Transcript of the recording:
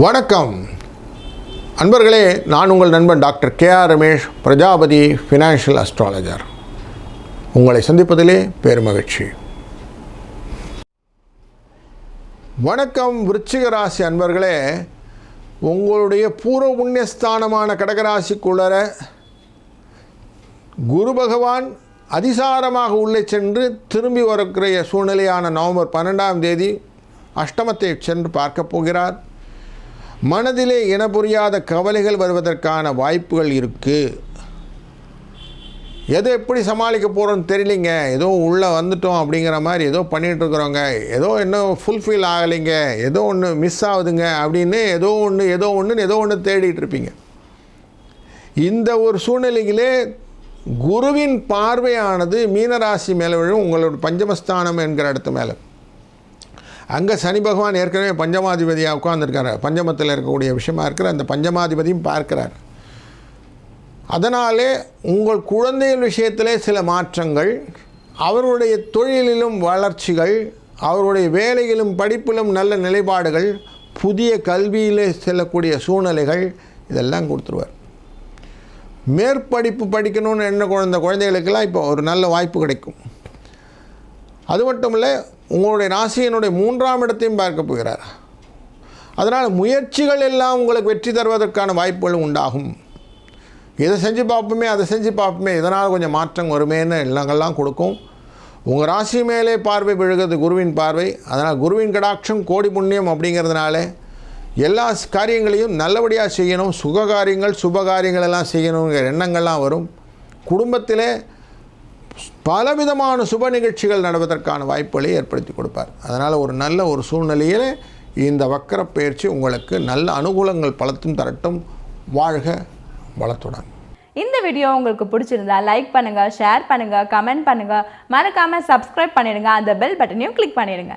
வணக்கம் அன்பர்களே, நான் உங்கள் நண்பன் doctor KR. Ramesh, Prajapati financial astrologer. உங்களை சந்திப்பதிலே பெருமகிழ்ச்சி. வணக்கம் விருச்சிக ராசி அன்பர்களே, உங்களுடைய பூர்வ புண்ணியஸ்தானமான கடகராசிக்குள்ளர குரு பகவான் அதிசாரமாக உள்ளே சென்று திரும்பி வரக்கூடிய சூழ்நிலையான நவம்பர் 12ஆம் தேதி அஷ்டமத்தை சென்று பார்க்கப் போகிறார். மனதிலே இனப்புரியாத கவலைகள் வருவதற்கான வாய்ப்புகள் இருக்குது. எதோ எப்படி சமாளிக்க போகிறோன்னு தெரியலிங்க, ஏதோ உள்ளே வந்துட்டோம் அப்படிங்கிற மாதிரி ஏதோ பண்ணிகிட்ருக்குறோங்க, ஏதோ இன்னும் ஃபுல்ஃபில் ஆகலைங்க, ஏதோ ஒன்று மிஸ் ஆகுதுங்க அப்படின்னு ஏதோ ஒன்று தேடிட்டு இருப்பீங்க. இந்த ஒரு சூழ்நிலையிலே குருவின் பார்வையானது மீனராசி மேலே விழும், உங்களோட பஞ்சமஸ்தானம் என்கிற இடத்து மேலே. அங்கே சனி பகவான் ஏற்கனவே பஞ்சமாதிபதியாக உட்கார்ந்துருக்கார். பஞ்சமத்தில் இருக்கக்கூடிய விஷயமா இருக்கிற அந்த பஞ்சமாதிபதியும் பார்க்கிறார். அதனாலே உங்கள் குழந்தைகள் விஷயத்திலே சில மாற்றங்கள், அவருடைய தொழிலிலும் வளர்ச்சிகள், அவருடைய வேலையிலும் படிப்பிலும் நல்ல நிலைப்பாடுகள், புதிய கல்வியிலே செல்லக்கூடிய சூழ்நிலைகள் இதெல்லாம் கொடுத்துருவார். மேற்படிப்பு படிக்கணும்னு என்ன குழந்தைகளுக்கெல்லாம் இப்போ ஒரு நல்ல வாய்ப்பு கிடைக்கும். அது மட்டும் இல்லை, உங்களுடைய ராசியினுடைய 3ஆம் இடத்தையும் பார்க்க போகிறார். அதனால் முயற்சிகள் எல்லாம் உங்களுக்கு வெற்றி தருவதற்கான வாய்ப்புகள் உண்டாகும். இதை செஞ்சு பார்ப்போமே, அதை செஞ்சு பார்ப்போமே, இதனால் கொஞ்சம் மாற்றம் வருமேன்னு எல்லாம் கொடுக்கும். உங்கள் ராசி மேலே பார்வை விழுகிறது குருவின் பார்வை. அதனால் குருவின் கடாட்சம் கோடி புண்ணியம் அப்படிங்கிறதுனால எல்லா காரியங்களையும் நல்லபடியாக செய்யணும். சுபகாரியங்கள் சுபகாரியங்கள் எல்லாம் செய்யணுங்கிற எண்ணங்கள்லாம் வரும். குடும்பத்திலே பலவிதமான சுப நிகழ்ச்சிகள் நடப்பதற்கான வாய்ப்புகளை ஏற்படுத்தி கொடுப்பார். அதனால் ஒரு நல்ல ஒரு சூழ்நிலையில் இந்த வக்கர பயிற்சி உங்களுக்கு நல்ல அனுகூலங்கள் பலத்தும் தரட்டும். வாழ்க வளத்துடன். இந்த வீடியோ உங்களுக்கு பிடிச்சிருந்தா லைக் பண்ணுங்கள், ஷேர் பண்ணுங்கள், கமெண்ட் பண்ணுங்கள், மறக்காமல் சப்ஸ்கிரைப் பண்ணிடுங்க, அந்த பெல் பட்டனையும் கிளிக் பண்ணிடுங்க.